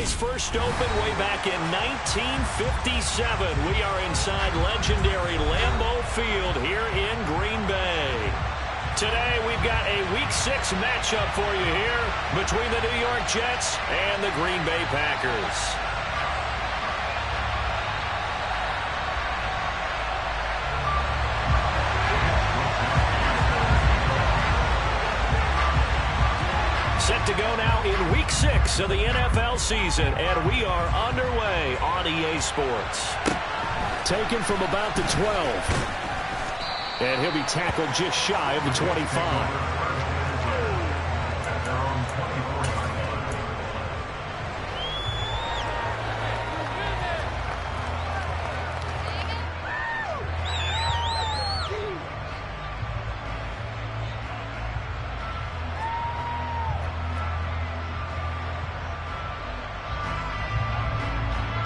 was first opened way back in 1957. We are inside legendary Lambeau Field here in Green Bay. Today we've got a Week 6 matchup for you here between the New York Jets and the Green Bay Packers. Set to go now in Week 6 of the NFL season, and we are underway on EA Sports. Taken from about the 12. And he'll be tackled just shy of the 25.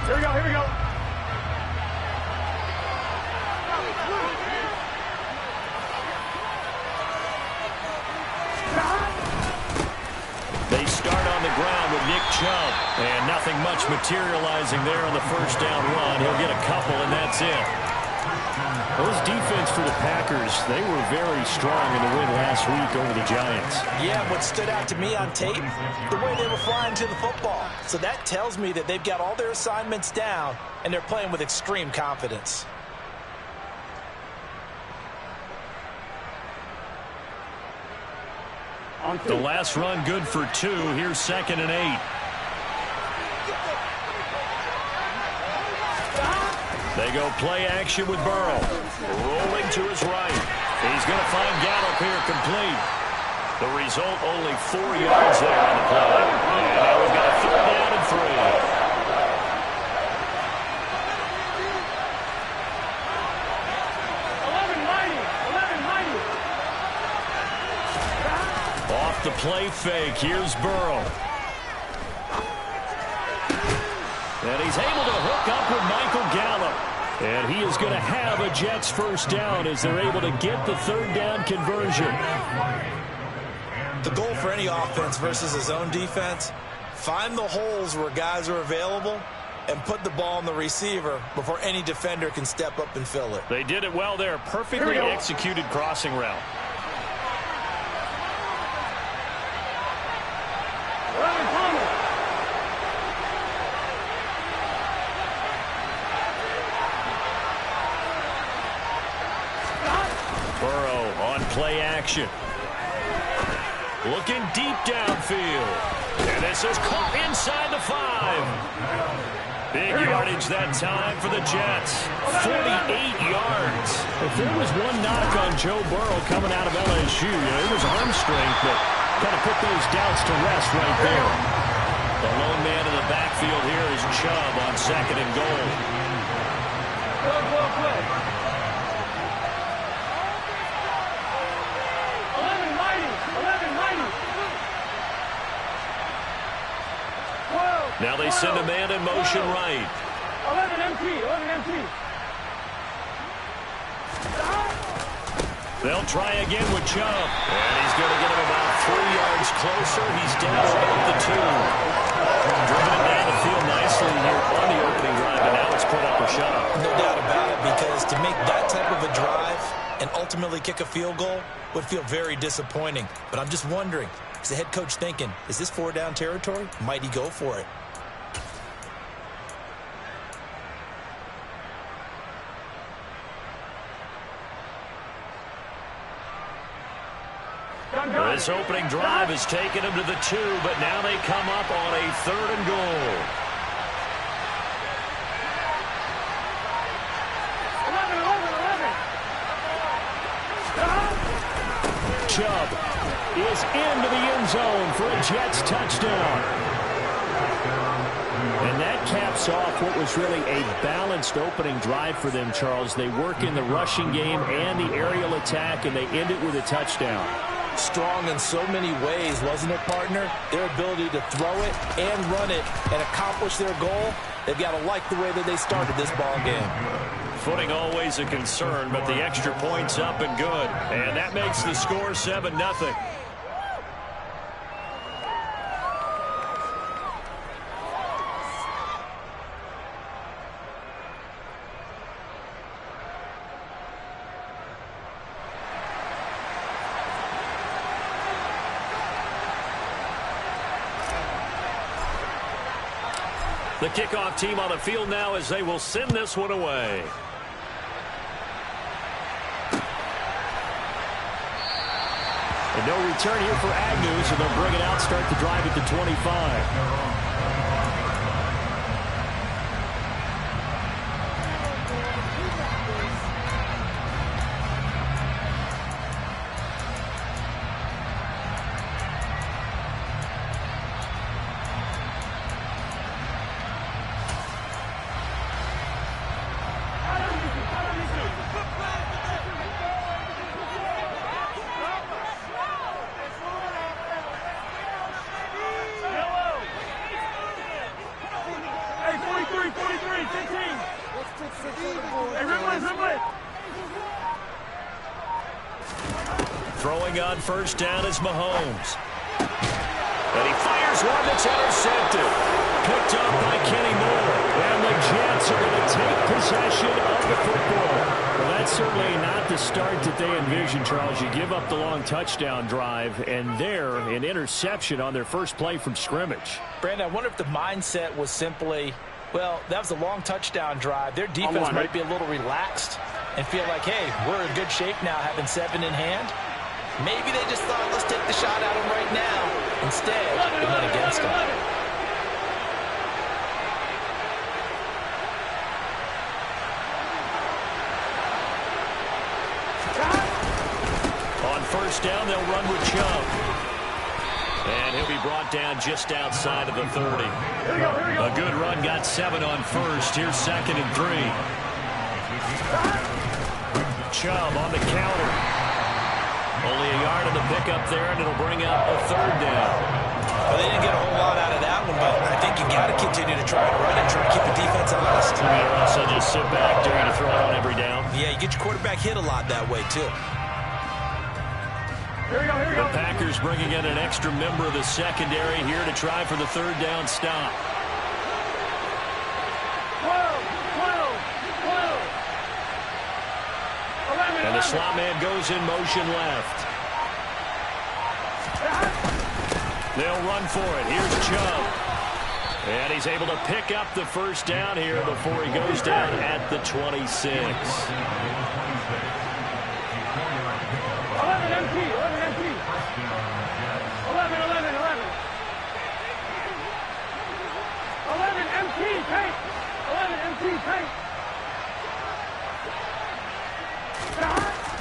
Here we go. They start on the ground with Nick Chubb, and nothing much materializing there on the first down run. He'll get a couple, and that's it. Those defense for the Packers, they were very strong in the win last week over the Giants. Yeah, what stood out to me on tape, the way they were flying to the football. So that tells me that they've got all their assignments down, and they're playing with extreme confidence. The last run good for 2. Here's 2nd and 8. They go play action with Burrow. Rolling to his right. He's going to find Gallup here complete. The result, only 4 yards there on the play. And now we've got a 3rd down and 3. Off the play fake. Here's Burrow. And he's able to hook up with Michael Gallup. And he is going to have a Jets first down as they're able to get the 3rd down conversion. The goal for any offense versus a zone defense, find the holes where guys are available and put the ball on the receiver before any defender can step up and fill it. They did it well there. Perfectly executed crossing route. Burrow on play action. Looking deep downfield. And this is caught inside the 5. Big yardage that time for the Jets. 48 yards. If there was one knock on Joe Burrow coming out of LSU, it was arm strength, but kind of put those doubts to rest right there. The lone man in the backfield here is Chubb on 2nd and goal. Go. Now they send a man in motion right. 11 MT. They'll try again with Chubb. And he's going to get him about 3 yards closer. He's down about the 2. Driven it down the field nicely here on the opening drive, and now it's put up or shut up. No doubt about it, because to make that type of a drive and ultimately kick a field goal would feel very disappointing. But I'm just wondering, is the head coach thinking, is this 4-down territory? Might he go for it? This opening drive has taken them to the 2, but now they come up on a 3rd and goal. 11. Chubb is into the end zone for a Jets touchdown. And that caps off what was really a balanced opening drive for them, Charles. They work in the rushing game and the aerial attack, and they end it with a touchdown. Strong in so many ways, wasn't it, partner? Their ability to throw it and run it and accomplish their goal, they've got to like the way that they started this ball game. Footing always a concern, but the extra point's up and good. And that makes the score 7-0. The kickoff team on the field now as they will send this one away. And no return here for Agnew, so they'll bring it out, start the drive at the 25. Throwing on first down is Mahomes. And he fires one that's intercepted. Picked up by Kenny Moore. And the Jets are going to take possession of the football. Well, that's certainly not the start that they envisioned, Charles. You give up the long touchdown drive, and there, an interception on their first play from scrimmage. Brandon, I wonder if the mindset was simply, well, that was a long touchdown drive. Their defense might be a little relaxed and feel like, hey, we're in good shape now having 7 in hand. Maybe they just thought, let's take the shot at him right now. Instead, it went against him. On first down, they'll run with Chubb. And he'll be brought down just outside of the 30. A good run, got 7 on first. Here's 2nd and 3. Chubb on the counter. Only a yard on the pickup there, and it'll bring up a 3rd down. Well, they didn't get a whole lot out of that one, but I think you got to continue to try and run and try to keep the defense honest. Or else they'll just sit back during a throw on every down. Yeah, you get your quarterback hit a lot that way, too. Here we go. The Packers bringing in an extra member of the secondary here to try for the 3rd down stop. 12. And the slot man goes in motion left. They'll run for it. Here's Chubb. And he's able to pick up the first down here before he goes down at the 26. 11 empty. 11 empty. Tank. 11 empty. Tank.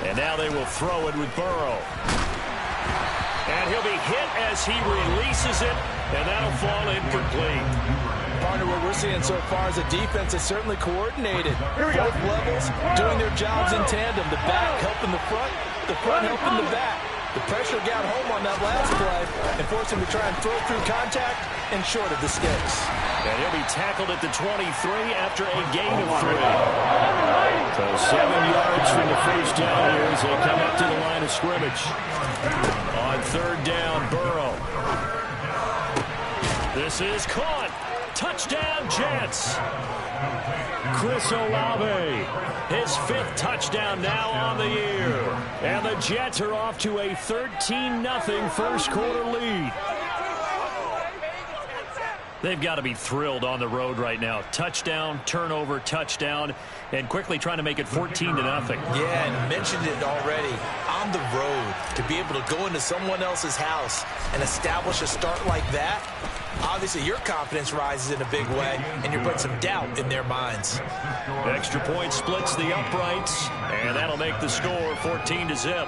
And now they will throw it with Burrow. And he'll be hit as he releases it, and that'll fall incomplete. Partner, what we're seeing so far is a defense that's certainly coordinated. Both levels doing their jobs in tandem. The back helping the front helping the back. The pressure got home on that last play and forced him to try and throw through contact and short of the sticks. And he'll be tackled at the 23 after a gain of 3. So 7 yards from the first down here as they come up to the line of scrimmage. On 3rd down, Burrow. This is caught. Touchdown, Jets. Chris Olave, his 5th touchdown now on the year. And the Jets are off to a 13-0 first quarter lead. They've got to be thrilled on the road right now. Touchdown, turnover, touchdown, and quickly trying to make it 14-0. Yeah, and mentioned it already. On the road, to be able to go into someone else's house and establish a start like that, obviously your confidence rises in a big way, and you're putting some doubt in their minds. Extra point splits the uprights, and that'll make the score 14-0.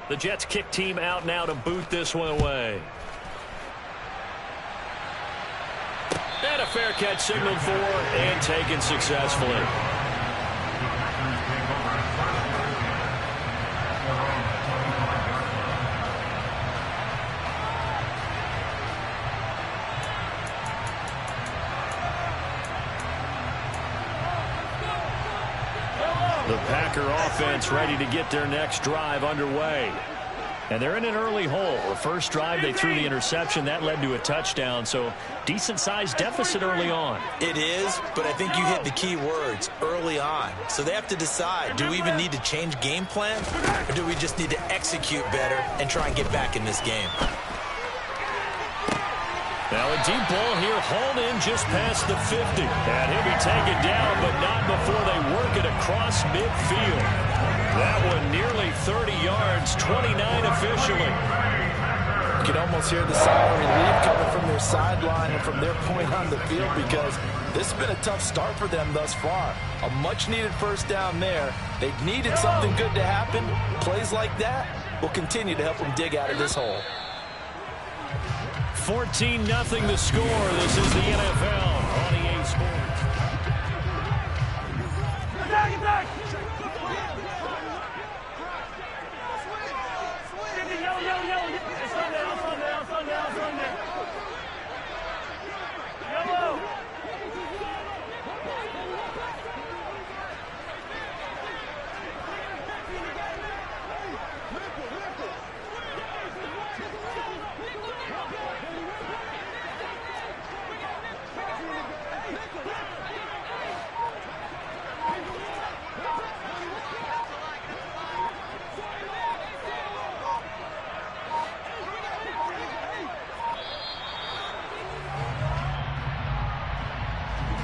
The Jets kick team out now to boot this one away. And a fair catch signaled for and taken successfully. The Packer offense ready to get their next drive underway. And they're in an early hole. The first drive, they threw the interception. That led to a touchdown. So decent-sized deficit early on. It is, but I think you hit the key words, early on. So they have to decide, do we even need to change game plan, or do we just need to execute better and try and get back in this game? Now a deep ball here, hauled in just past the 50. And he'll be taken down, but not before they work it across midfield. That one nearly 30 yards, 29 officially. You can almost hear the sigh of relief coming from their sideline and from their point on the field, because this has been a tough start for them thus far. A much-needed first down there. They needed something good to happen. Plays like that will continue to help them dig out of this hole. 14-0 the score. This is the NFL on EA Sports. Get back! Yellow!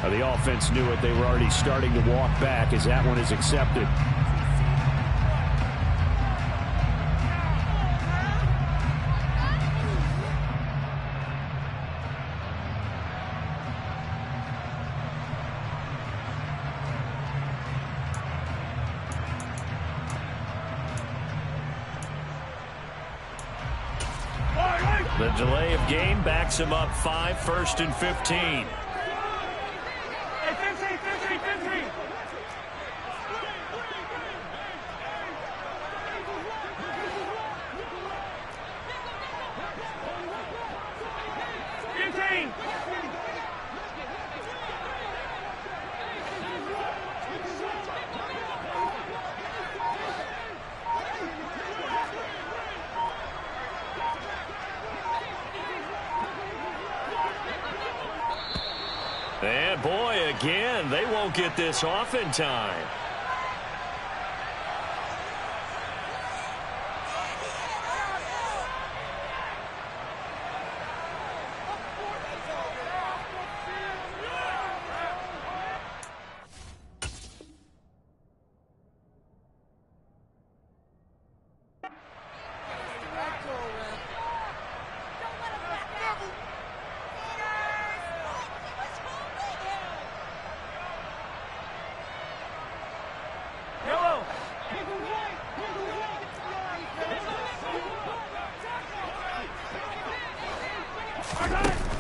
The offense knew it. They were already starting to walk back as that one is accepted. The delay of game backs him up 5, 1st and 15. And boy, again, they won't get this off in time.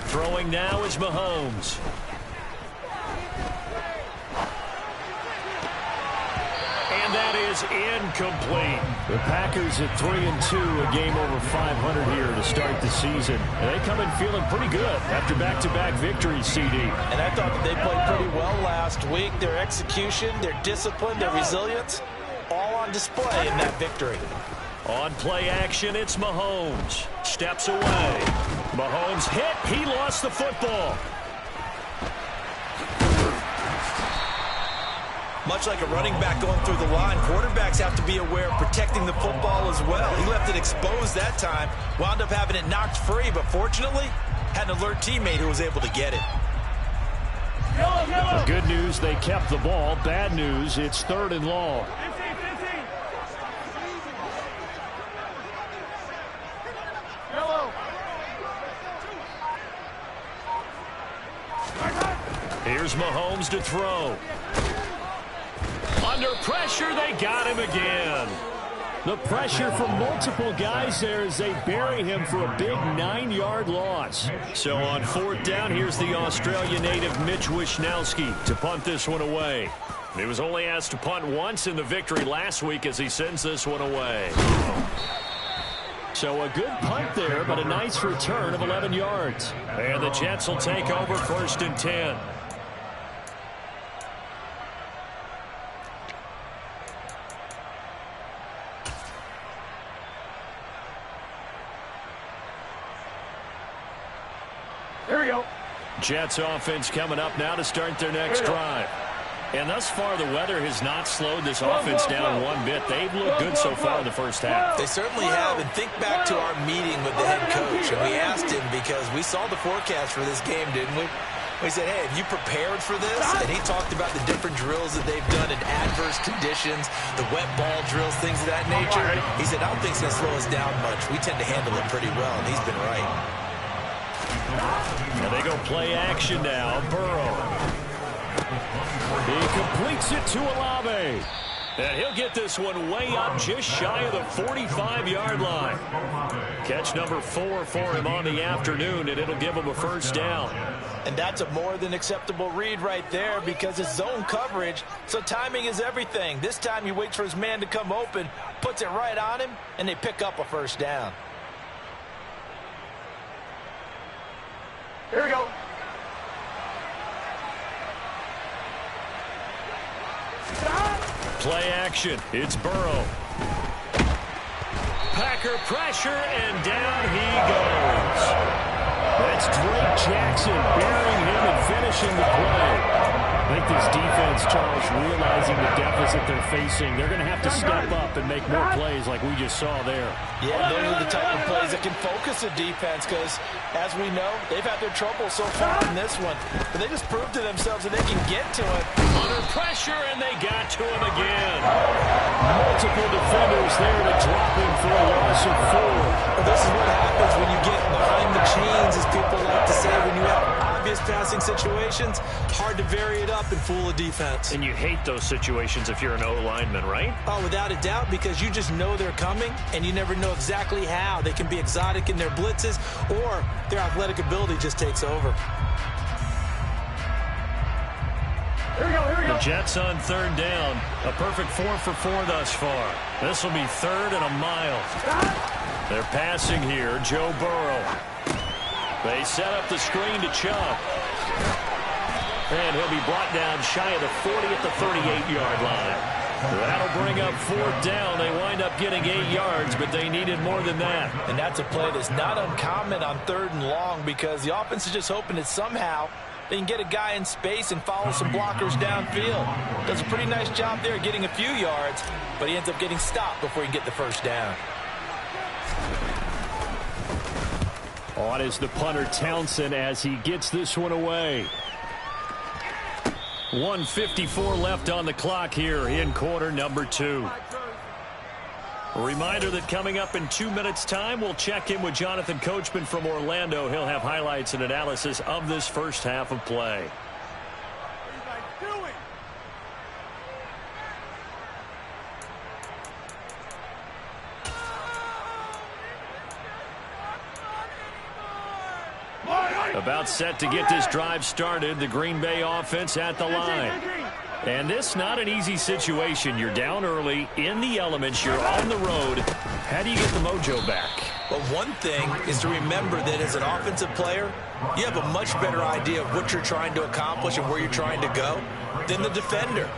Throwing now is Mahomes. And that is incomplete. The Packers at 3-2, a game over 500 here to start the season. And they come in feeling pretty good after back-to-back victories, CD. And I thought that they played pretty well last week. Their execution, their discipline, their resilience, all on display in that victory. On play action, it's Mahomes. Steps away. Mahomes hit. He lost the football. Much like a running back going through the line, quarterbacks have to be aware of protecting the football as well. He left it exposed that time, wound up having it knocked free, but fortunately, had an alert teammate who was able to get it. The good news, they kept the ball. Bad news, it's 3rd and long. Here's Mahomes to throw. Under pressure, they got him again. The pressure from multiple guys there as they bury him for a big 9-yard loss. So on 4th down, here's the Australia native Mitch Wishnowsky to punt this one away. He was only asked to punt once in the victory last week as he sends this one away. So a good punt there, but a nice return of 11 yards. And the Jets will take over 1st and 10. Here we go. Jets offense coming up now to start their next drive. And thus far, the weather has not slowed this offense down one bit. They've looked good so far in the first half. They certainly have. And think back to our meeting with the head coach. And we asked him because we saw the forecast for this game, didn't we? We said, hey, have you prepared for this? And he talked about the different drills that they've done in adverse conditions, the wet ball drills, things of that nature. He said, I don't think it's going to slow us down much. We tend to handle it pretty well, and he's been right. And they go play action now. Burrow. He completes it to Olave. And he'll get this one way up just shy of the 45-yard line. Catch number 4 for him on the afternoon, and it'll give him a first down. And that's a more than acceptable read right there because it's zone coverage, so timing is everything. This time he waits for his man to come open, puts it right on him, and they pick up a first down. Here we go. Play action. It's Burrow. Packer pressure, and down he goes. That's Drake Jackson burying him and finishing the play. I think this defense, Charles, realizing the deficit they're facing, they're going to have to step up and make more plays like we just saw there. Yeah, those are the type of plays that can focus a defense because, as we know, they've had their trouble so far in this one. But they just proved to themselves that they can get to it. Under pressure, and they got to him again. Multiple defenders there to drop him for a loss of 4. Well, this is what happens when you get behind the chains, as people like to say, when you have obvious passing situations. Hard to vary it up and fool a defense. And you hate those situations if you're an O-lineman, right? Oh, without a doubt, because you just know they're coming, and you never know exactly how. They can be exotic in their blitzes, or their athletic ability just takes over. Here we go, here we go. The Jets on third down. A perfect 4 for 4 thus far. This will be 3rd and a mile. They're passing here. Joe Burrow. They set up the screen to Chubb. And he'll be brought down shy of the 40 at the 38-yard line. That'll bring up 4th down. They wind up getting 8 yards, but they needed more than that. And that's a play that's not uncommon on 3rd and long because the offense is just hoping that somehow they can get a guy in space and follow some blockers downfield. Does a pretty nice job there getting a few yards, but he ends up getting stopped before he can get the first down. On is the punter Townsend as he gets this one away. 1:54 left on the clock here in quarter number 2. A reminder that coming up in 2 minutes' time, we'll check in with Jonathan Coachman from Orlando. He'll have highlights and analysis of this first half of play. About set to get this drive started. The Green Bay offense at the line. And this not an easy situation. You're down early, in the elements, you're on the road. How do you get the mojo back? Well, one thing is to remember that as an offensive player, you have a much better idea of what you're trying to accomplish and where you're trying to go than the defender.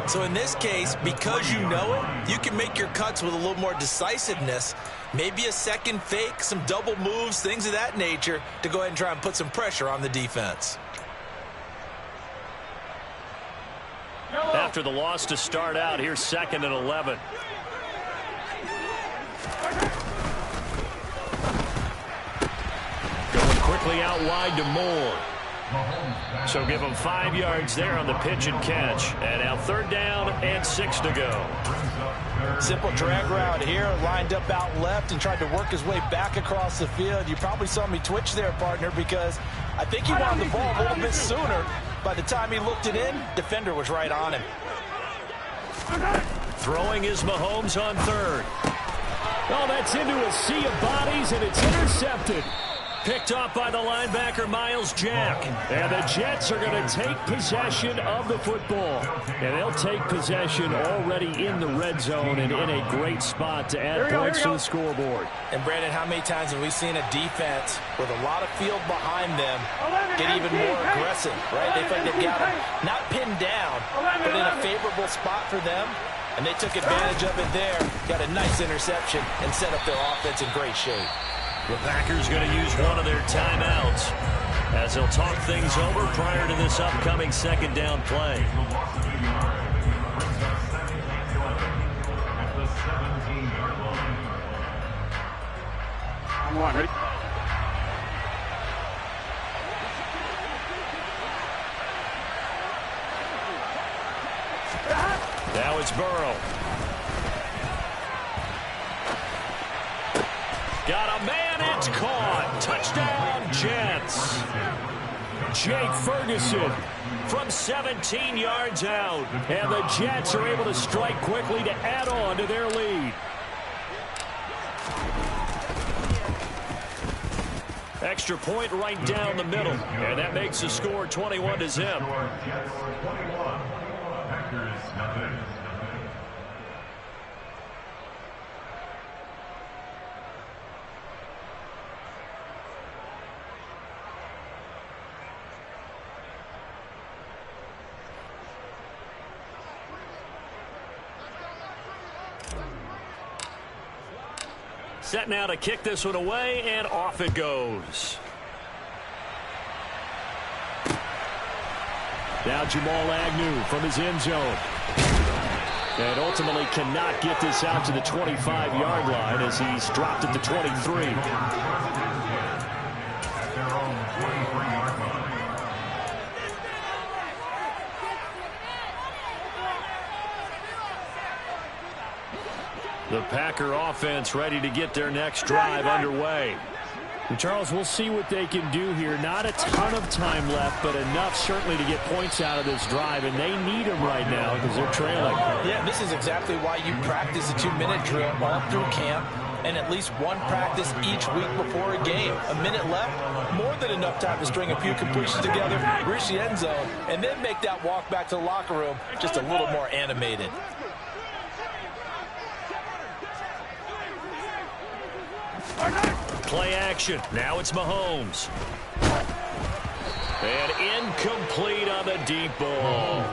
So in this case, because you know it, you can make your cuts with a little more decisiveness. Maybe a second fake, some double moves, things of that nature to go ahead and try and put some pressure on the defense. After the loss to start out, here's 2nd and 11. Going quickly out wide to Moore. So give him 5 yards there on the pitch and catch. And now 3rd down and 6 to go. Simple drag route here, lined up out left and tried to work his way back across the field. You probably saw me twitch there, partner, because I think he wanted the ball a little bit sooner. By the time he looked it in, defender was right on him. Throwing is Mahomes on 3rd. Oh, that's into a sea of bodies, and it's intercepted. Picked off by the linebacker, Myles Jack. And the Jets are going to take possession of the football. And they'll take possession already in the red zone and in a great spot to add points to the scoreboard. And, Brandon, how many times have we seen a defense with a lot of field behind them get even more aggressive, right? They think they've got them not pinned down, but in a favorable spot for them. And they took advantage of it there, got a nice interception, and set up their offense in great shape. The Packers going to use one of their timeouts. as he'll talk things over prior to this upcoming second down play. Come on, ready? Now it's Burrow. Got a man, it's caught. Touchdown, Jets. Jake Ferguson from 17 yards out. And the Jets are able to strike quickly to add on to their lead. Extra point right down the middle. And that makes the score 21-0. Set now to kick this one away, and off it goes. Now Jamal Agnew from his end zone. And ultimately cannot get this out to the 25-yard line as he's dropped at the 23. The Packer offense ready to get their next drive underway. And Charles, we'll see what they can do here. Not a ton of time left, but enough certainly to get points out of this drive, and they need them right now because they're trailing. Yeah, this is exactly why you practice a 2-minute drill all through camp and at least one practice each week before a game. A minute left, more than enough time to string a few completions together, reach the end zone, and then make that walk back to the locker room just a little more animated. Play action. Now it's Mahomes. And incomplete on the deep ball.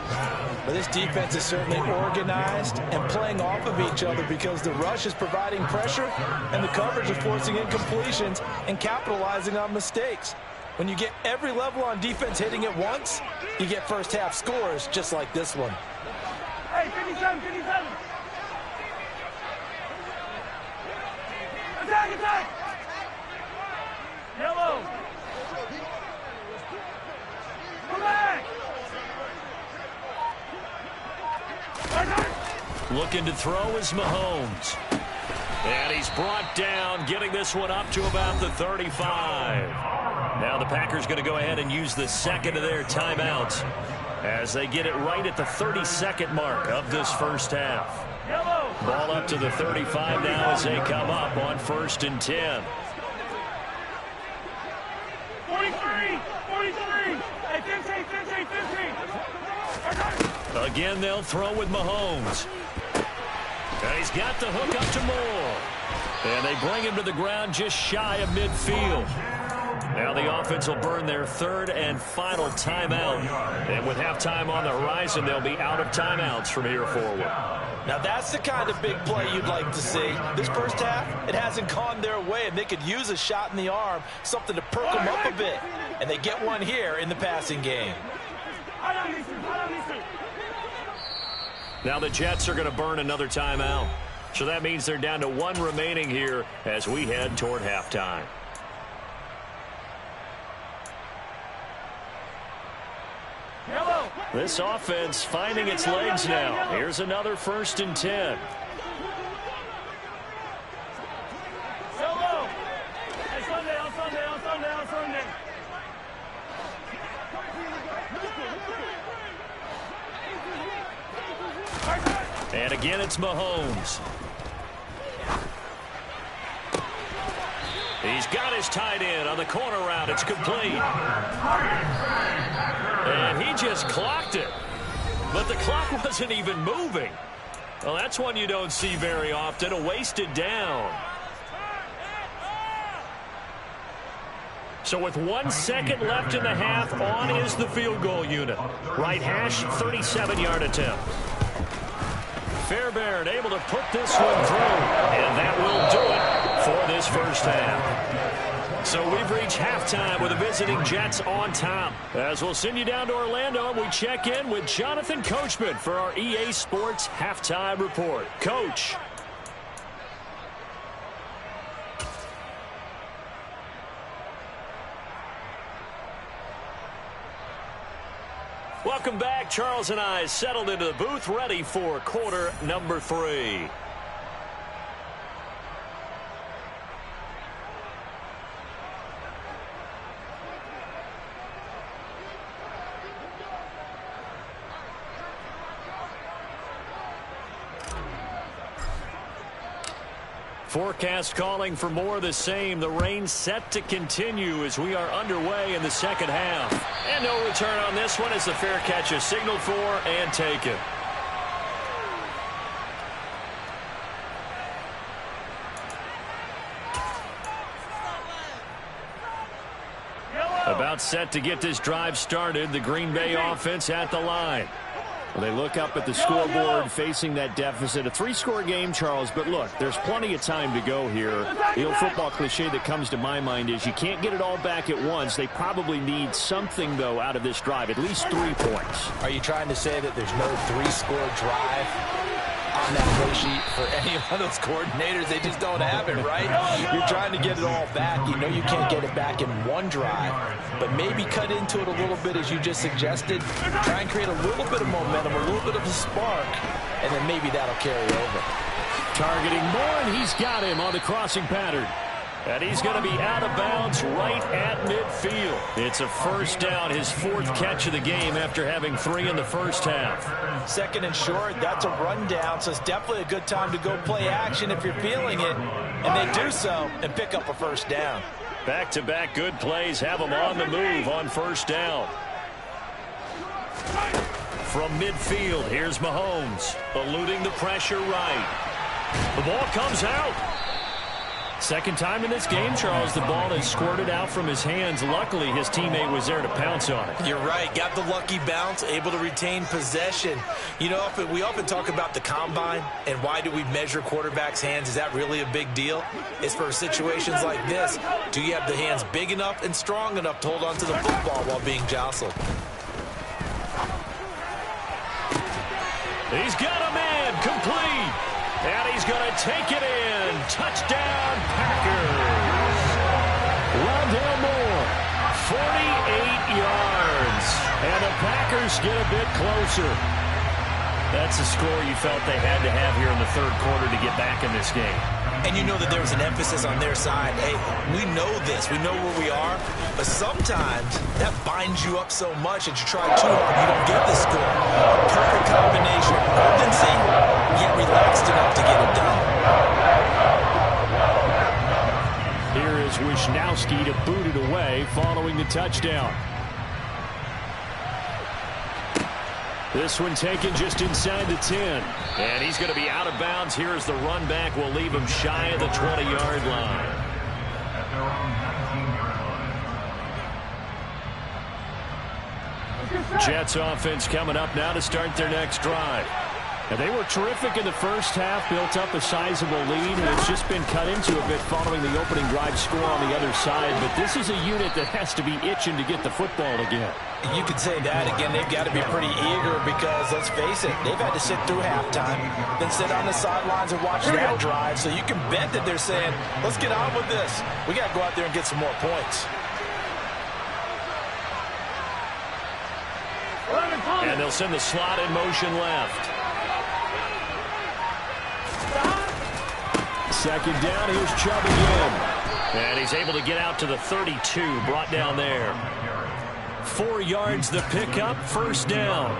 But this defense is certainly organized and playing off of each other because the rush is providing pressure and the coverage is forcing incompletions and capitalizing on mistakes. When you get every level on defense hitting it once, you get first half scores just like this one. Hey, 57, 57. Attack, attack. Yellow. Come back. Looking to throw is Mahomes. And he's brought down, getting this one up to about the 35. Now the Packers going to go ahead and use the second of their timeouts as they get it right at the 32nd mark of this first half. Ball up to the 35 now as they come up on 1st and 10. 43, 43. Hey, 15, 15, 15. Again, they'll throw with Mahomes. And he's got the hook up to Moore. And they bring him to the ground just shy of midfield. Now the offense will burn their third and final timeout. And with halftime on the horizon, they'll be out of timeouts from here forward. Now that's the kind of big play you'd like to see. This first half, it hasn't gone their way, and they could use a shot in the arm, something to perk them up a bit. And they get one here in the passing game. Now the Jets are going to burn another timeout. So that means they're down to one remaining here as we head toward halftime. This offense finding its legs now. Here's another 1st and 10. And again, it's Mahomes. He's got his tight end on the corner route. It's complete. And he just clocked it. But the clock wasn't even moving. Well, that's one you don't see very often, a wasted down. So with 1 second left in the half, on is the field goal unit. Right hash, 37-yard attempt. Fairbairn able to put this one through. And that will do it for this first half. So we've reached halftime with the visiting Jets on top. As we'll send you down to Orlando, we check in with Jonathan Coachman for our EA Sports Halftime Report. Coach. Welcome back. Charles and I settled into the booth, ready for quarter number 3. Forecast calling for more of the same. The rain set to continue as we are underway in the second half. And no return on this one as the fair catch is signaled for and taken. About set to get this drive started. The Green Bay offense at the line. Well, they look up at the scoreboard facing that deficit. A 3-score game, Charles, but look, there's plenty of time to go here. The old football cliche that comes to my mind is you can't get it all back at once. They probably need something, though, out of this drive, at least 3 points. Are you trying to say that there's no 3-score drive on that play sheet for any of those coordinators? They just don't have it, right? You're trying to get it all back. You know you can't get it back in one drive, but maybe cut into it a little bit as you just suggested. Try and create a little bit of momentum, a little bit of a spark, and then maybe that'll carry over. Targeting Moore, and he's got him on the crossing pattern. And he's going to be out of bounds right at midfield. It's a first down, his 4th catch of the game after having 3 in the first half. 2nd and short, that's a rundown, so it's definitely a good time to go play action if you're feeling it. And they do so and pick up a first down. Back-to-back good plays have them on the move on first down. From midfield, here's Mahomes, eluding the pressure right. The ball comes out. Second time in this game, Charles, the ball has squirted out from his hands. Luckily, his teammate was there to pounce on it. You're right. Got the lucky bounce, able to retain possession. You know, we often talk about the combine and why do we measure quarterbacks' hands. Is that really a big deal? It's for situations like this. Do you have the hands big enough and strong enough to hold on to the football while being jostled? He's got a man complete. And he's going to take it in. Touchdown, Packers. Rondale Moore, 48 yards. And the Packers get a bit closer. That's a score you felt they had to have here in the 3rd quarter to get back in this game. And you know that there was an emphasis on their side. Hey, we know this. We know where we are. But sometimes that binds you up so much that you try too hard. You don't get the score. A perfect combination. Urgency, yet relaxed enough to get it done. Here is Wisnowski to boot it away following the touchdown. This one taken just inside the 10. And he's going to be out of bounds. Here as the run back will leave him shy of the 20-yard line. Jets offense coming up now to start their next drive. And they were terrific in the first half, built up a sizable lead, and it's just been cut into a bit following the opening drive score on the other side. But this is a unit that has to be itching to get the football again. You could say that. Again, they've got to be pretty eager because, let's face it, they've had to sit through halftime, then sit on the sidelines and watch that drive. So you can bet that they're saying, let's get on with this. We got to go out there and get some more points. And they'll send the slot in motion left. Second down, here's Chubb again. And he's able to get out to the 32, brought down there. 4 yards the pickup, first down.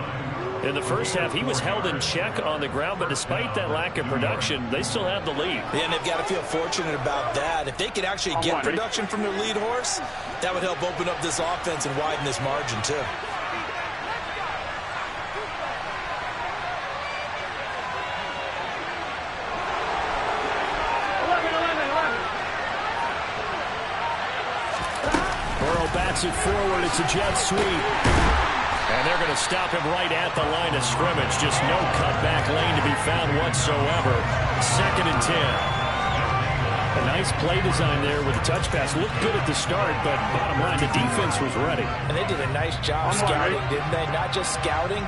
In the first half, he was held in check on the ground, but despite that lack of production, they still have the lead. Yeah, and they've got to feel fortunate about that. If they could actually get production from their lead horse, that would help open up this offense and widen this margin, too. Bats it forward. It's a jet sweep. And they're going to stop him right at the line of scrimmage. Just no cutback lane to be found whatsoever. 2nd and 10. And Nice play design there with the touch pass. Looked good at the start, but bottom line, the defense was ready. And they did a nice job scouting, didn't they? Not just scouting,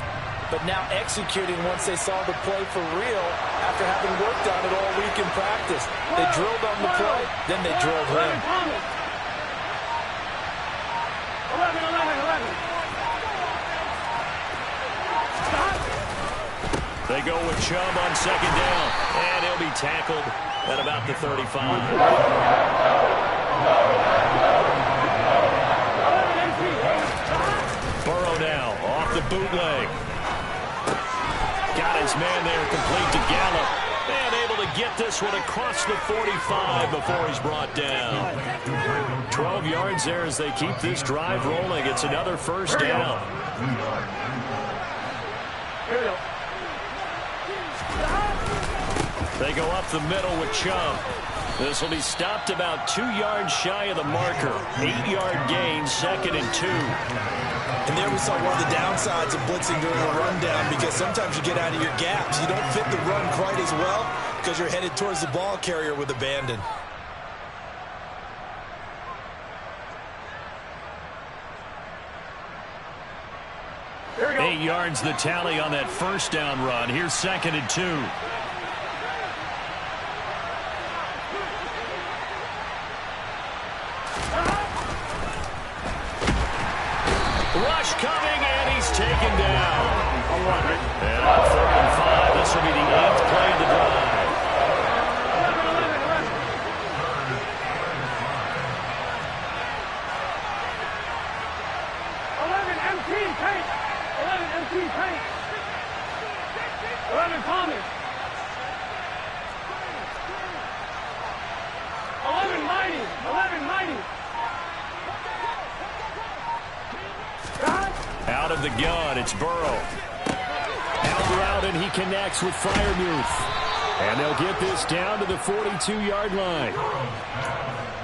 but now executing once they saw the play for real after having worked on it all week in practice. They drilled on the play, then they drilled him. 11. They go with Chubb on second down, and he'll be tackled at about the 35. Burrow now off the bootleg. Got his man there, complete to Gallup. And able to get this one across the 45 before he's brought down. 12 yards there as they keep this drive rolling. It's another first down. Here we go. They go up the middle with Chubb. This will be stopped about 2 yards shy of the marker. 8-yard gain, 2nd and 2. And there we saw one of the downsides of blitzing during a rundown, because sometimes you get out of your gaps. You don't fit the run quite as well because you're headed towards the ball carrier with abandon. Here we go. 8 yards the tally on that first down run. Here's 2nd and 2. Rush coming, and he's taken down. And on 3rd and 5, this will be the 8th play of the drive. 11 MT paint. 11 MT paint. 11 Thomas. 11 Mighty. 11 Mighty. Out of the gun, it's Burrow. Out route, and he connects with Freiermuth. And they'll get this down to the 42-yard line.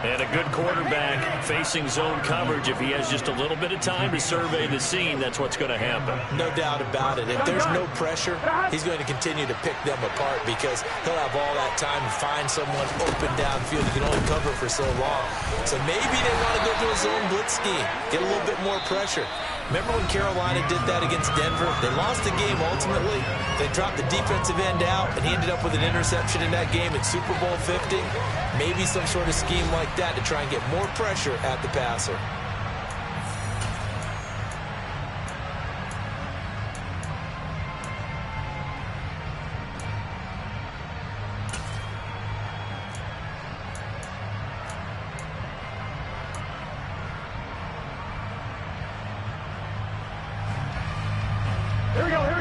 And a good quarterback facing zone coverage. If he has just a little bit of time to survey the scene, that's what's going to happen. No doubt about it. If there's no pressure, he's going to continue to pick them apart because he'll have all that time to find someone open downfield. He can only cover for so long. So maybe they want to go to a zone blitz scheme, get a little bit more pressure. Remember when Carolina did that against Denver? They lost the game ultimately. They dropped the defensive end out, and he ended up with an interception in that game in Super Bowl 50. Maybe some sort of scheme like that to try and get more pressure at the passer.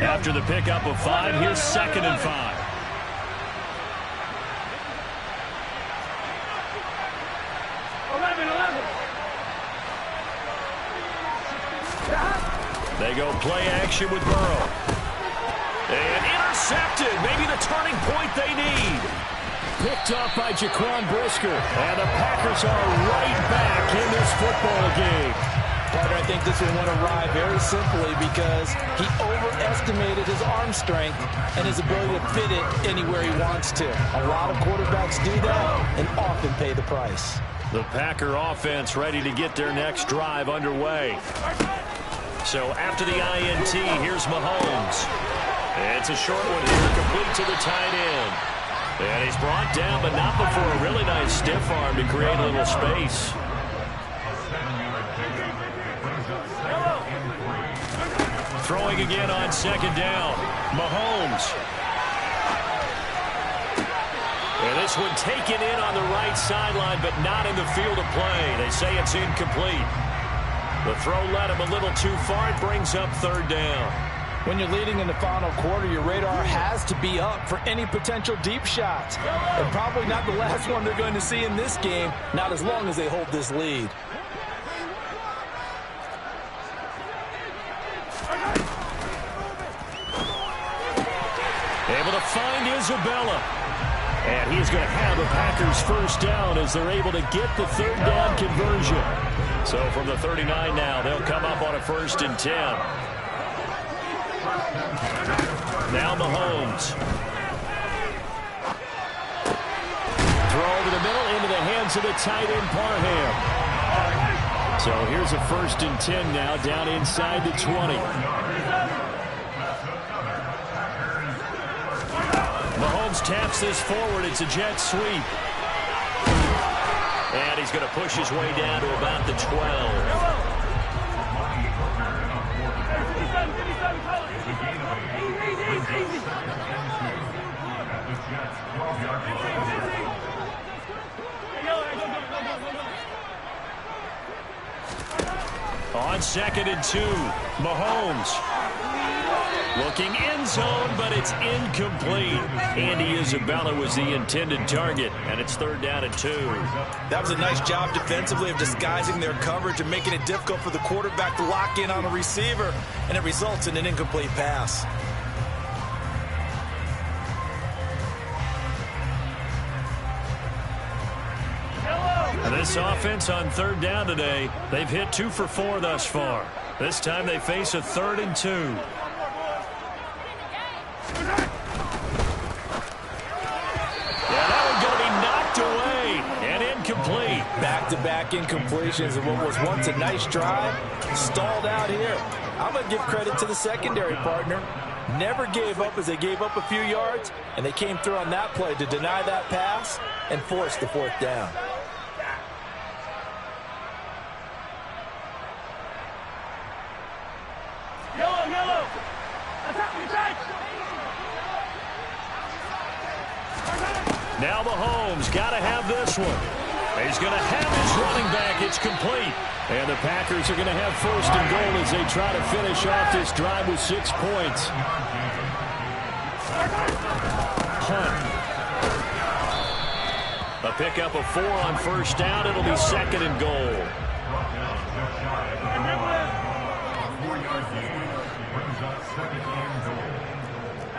After the pickup of 5, here's 2nd and 5. 11. They go play action with Burrow. And intercepted. Maybe the turning point they need. Picked up by Jaquan Brisker. And the Packers are right back in this football game. Partner, I think this one went awry very simply because he overestimated his arm strength and his ability to fit it anywhere he wants to. A lot of quarterbacks do that and often pay the price. The Packer offense ready to get their next drive underway. So after the INT, here's Mahomes. It's a short one here, complete to the tight end. And he's brought down, but not before a really nice stiff arm to create a little space. Throwing again on 2nd down. Mahomes. And this one taken in on the right sideline, but not in the field of play. They say it's incomplete. The throw led him a little too far. It brings up 3rd down. When you're leading in the final quarter, your radar has to be up for any potential deep shots. And probably not the last one they're going to see in this game, not as long as they hold this lead. Able to find Isabella. And he's going to have the Packers first down as they're able to get the 3rd down conversion. So from the 39 now, they'll come up on a 1st and 10. Now Mahomes. Throw over the middle into hands of the tight end Parham. So here's a 1st and 10 now, down inside the 20. Mahomes taps this forward. It's a jet sweep. And he's going to push his way down to about the 12. On 2nd and 2, Mahomes looking end zone, but it's incomplete. Andy Isabella was the intended target, and it's 3rd down and 2. That was a nice job defensively of disguising their coverage and making it difficult for the quarterback to lock in on a receiver, and it results in an incomplete pass. This offense on 3rd down today, they've hit 2 for 4 thus far. This time they face a 3rd and 2. Yeah, that one's going to be knocked away and incomplete. Back-to-back incompletions of what was once a nice drive, stalled out here. I'm going to give credit to the secondary partner. Never gave up as they gave up a few yards, and they came through on that play to deny that pass and force the 4th down. Now Mahomes got to have this one. He's going to have his running back. It's complete. And the Packers are going to have 1st and goal as they try to finish off this drive with 6 points. Hunt. A pickup of 4 on 1st down. It'll be 2nd and goal.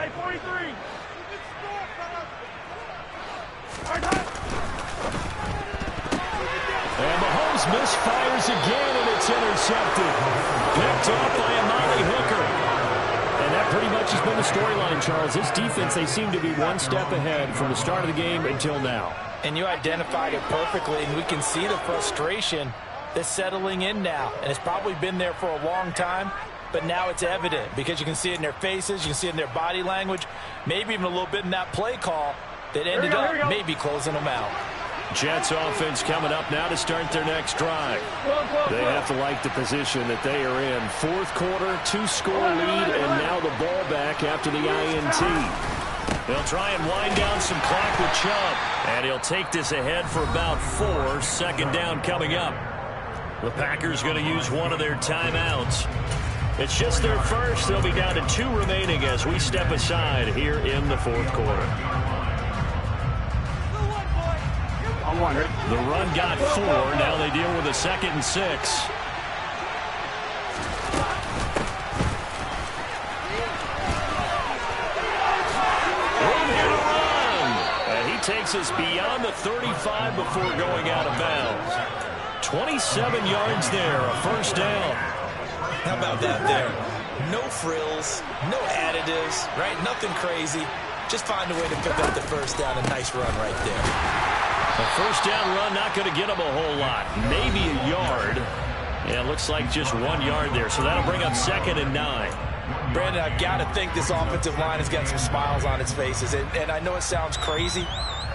Hey, 43. And Mahomes misfires again, and it's intercepted. Picked off by Amani Hooker. And that pretty much has been the storyline, Charles. This defense, they seem to be one step ahead from the start of the game until now. And you identified it perfectly, and we can see the frustration that's settling in now. And it's probably been there for a long time, but now it's evident because you can see it in their faces, you can see it in their body language, maybe even a little bit in that play call that ended up maybe closing them out. Jets offense coming up now to start their next drive. They have to like the position that they are in. 4th quarter, 2-score lead, and now the ball back after the INT. They'll try and wind down some clock with Chubb, and he'll take this ahead for about 4. 2nd down coming up. The Packers going to use one of their timeouts. It's just their first. They'll be down to 2 remaining as we step aside here in the 4th quarter. The run got 4. Now they deal with a 2nd and 6. Room here to run. And he takes us beyond the 35 before going out of bounds. 27 yards there, a 1st down. How about that there? No frills, no additives, right? Nothing crazy. Just find a way to pick up the 1st down. A nice run right there. A 1st down run, not going to get him a whole lot. Maybe a yard. Yeah, it looks like just 1 yard there. So that'll bring up 2nd and 9. Brandon, I've got to think this offensive line has got some smiles on its faces. And I know it sounds crazy,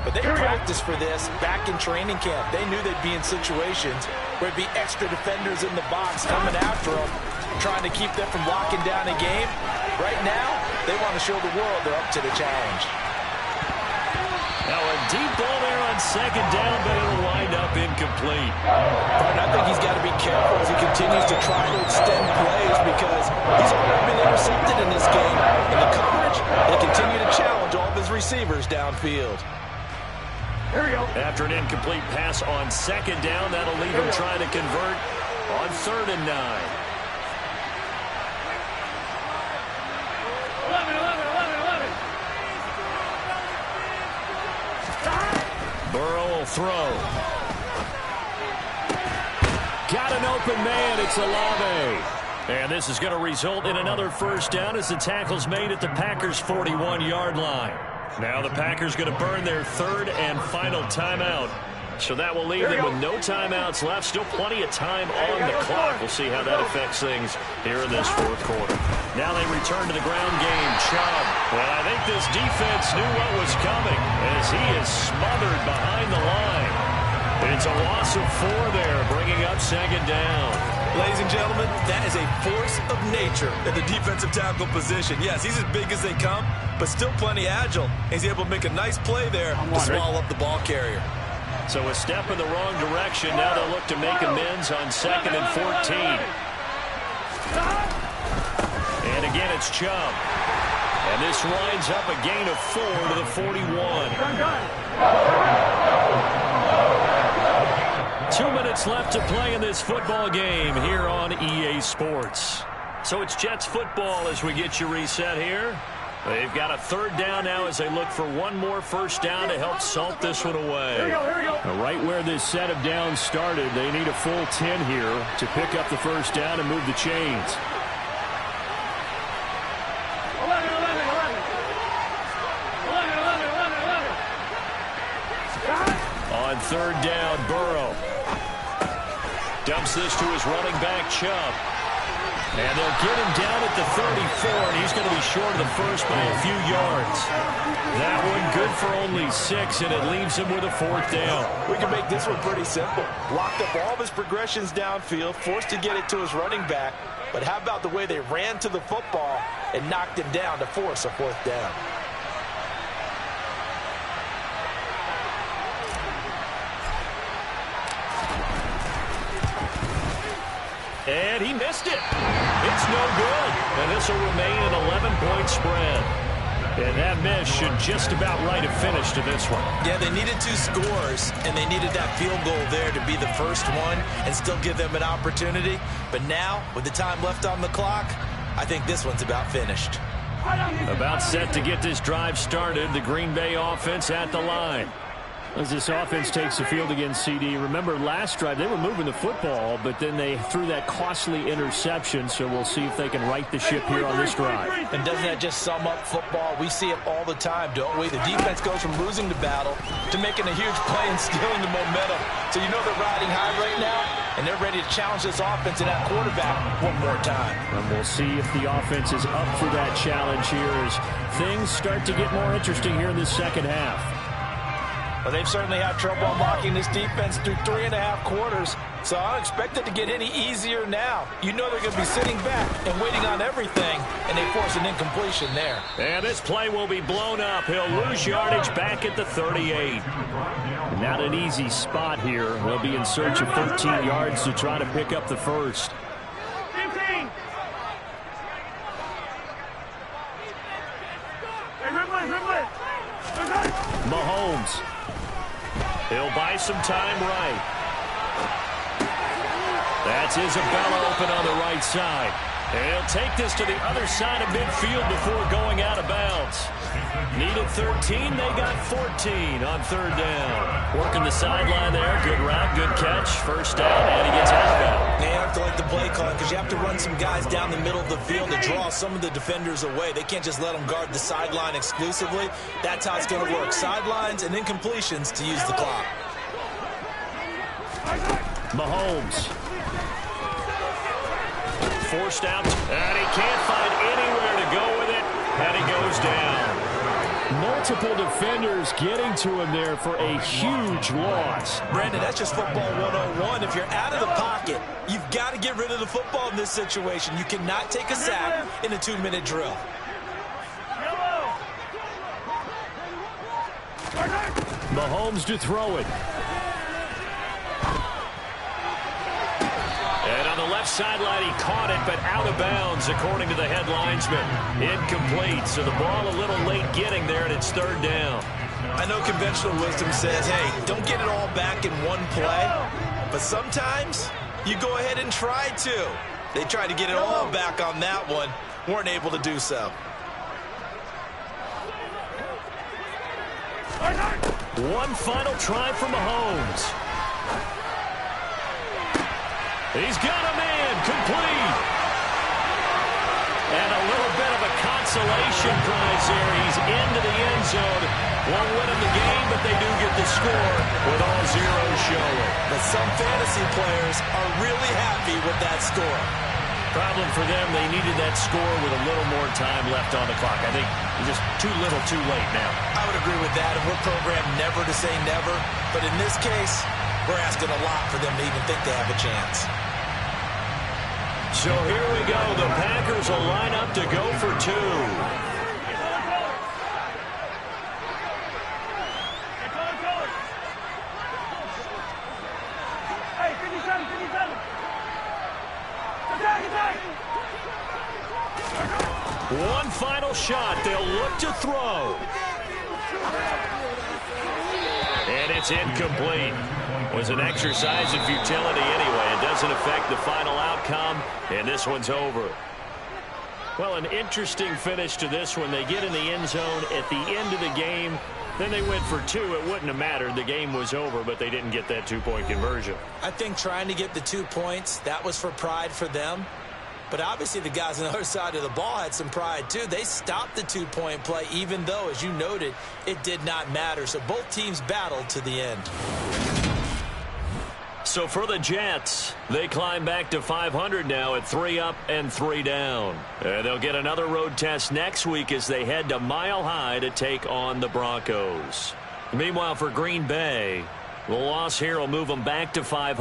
but they practiced for this back in training camp. They knew they'd be in situations where it'd be extra defenders in the box coming after them, trying to keep them from locking down a game. Right now, they want to show the world they're up to the challenge. Now a deep ball there on 2nd down, but it'll wind up incomplete. But I think he's got to be careful as he continues to try to extend plays because he's already been intercepted in this game. In the coverage, they continue to challenge all of his receivers downfield. Here we go. After an incomplete pass on 2nd down, that'll leave him trying to convert on 3rd and 9. 11. Burrow will throw. Got an open man. It's Olave. And this is going to result in another 1st down as the tackle's made at the Packers' 41-yard line. Now the Packers going to burn their 3rd and final timeout. So that will leave them with no timeouts left. Still plenty of time on the clock. We'll see how that affects things here in this fourth quarter. Now they return to the ground game. Chubb. Well, I think this defense knew what was coming as he is smothered behind the line. It's a loss of 4 there, bringing up second down. Ladies and gentlemen, that is a force of nature in the defensive tackle position. Yes, he's as big as they come, but still plenty agile. He's able to make a nice play there to swallow up the ball carrier. So a step in the wrong direction. Now they'll look to make amends on 2nd and 14. And again, it's Chubb. And this winds up a gain of 4 to the 41. 2 minutes left to play in this football game here on EA Sports. So it's Jets football as we get you reset here. They've got a 3rd down now as they look for one more first down to help salt this one away. Here we go. Right where this set of downs started, they need a full 10 here to pick up the first down and move the chains. 11. On 3rd down, Burrow dumps this to his running back, Chubb. And they'll get him down at the 34, and he's going to be short of the first by a few yards. That one good for only 6, and it leaves him with a 4th down. We can make this one pretty simple. Locked up all of his progressions downfield, forced to get it to his running back. But how about the way they ran to the football and knocked him down to force a 4th down? And he missed it. It's no good. And this will remain an 11-point spread. And that miss should just about write a finish to this one. Yeah, they needed 2 scores, and they needed that field goal there to be the first one and still give them an opportunity. But now, with the time left on the clock, I think this one's about finished. About set to get this drive started. The Green Bay offense at the line. As this offense takes the field against CD, remember last drive they were moving the football, but then they threw that costly interception, so we'll see if they can right the ship here on this drive. And doesn't that just sum up football? We see it all the time, don't we? The defense goes from losing the battle to making a huge play and stealing the momentum. So you know they're riding high right now, and they're ready to challenge this offense and that quarterback one more time. And we'll see if the offense is up for that challenge here as things start to get more interesting here in the second half. Well, they've certainly had trouble unlocking this defense through 3.5 quarters, so I don't expect it to get any easier now. You know they're going to be sitting back and waiting on everything, and they force an incompletion there. And this play will be blown up. He'll lose yardage back at the 38. Not an easy spot here. They'll be in search of 13 yards to try to pick up the first. 15. Mahomes. He'll buy some time right. That's Isabella open on the right side. And he'll take this to the other side of midfield before going out of bounds. Needed 13, they got 14 on 3rd down. Working the sideline there. Good route, good catch. First down, and he gets out of bounds. They have to like the play call because you have to run some guys down the middle of the field to draw some of the defenders away. They can't just let them guard the sideline exclusively. That's how it's going to work. Sidelines and incompletions to use the clock. Mahomes. Forced out, and he can't find anywhere to go with it, and he goes down. Multiple defenders getting to him there for a huge loss. Brandon, that's just football 101. If you're out of the pocket, you've got to get rid of the football in this situation. You cannot take a sack in a 2-minute drill. Mahomes to throw it. And on the left sideline, he caught it, but out of bounds, according to the head linesman. Incomplete, so the ball a little late getting there, and it's 3rd down. I know conventional wisdom says, hey, don't get it all back in one play. But sometimes you go ahead and try to. They tried to get it all back on that one. Weren't able to do so. One final try for Mahomes. He's got a man complete. And a little bit of a consolation prize there. He's into the end zone. Won't win him the game, but they do get the score with all zeros showing. But some fantasy players are really happy with that score. Problem for them, they needed that score with a little more time left on the clock. I think just too little too late now. I would agree with that, and we're programmed never to say never. But in this case, we're asking a lot for them to even think they have a chance. So here we go. The Packers will line up to go for two. Hey, 57, 57. One final shot. They'll look to throw. And it's incomplete. It was an exercise in futility anyway. It doesn't affect the final outcome, and this one's over. Well, an interesting finish to this one. They get in the end zone at the end of the game. Then they went for two. It wouldn't have mattered. The game was over, but they didn't get that two-point conversion. I think trying to get the 2 points, that was for pride for them. But obviously the guys on the other side of the ball had some pride too. They stopped the 2-point play, even though, as you noted, it did not matter. So both teams battled to the end. So for the Jets, they climb back to 500 now at 3 up and 3 down. And they'll get another road test next week as they head to Mile High to take on the Broncos. Meanwhile, for Green Bay, the loss here will move them back to 500.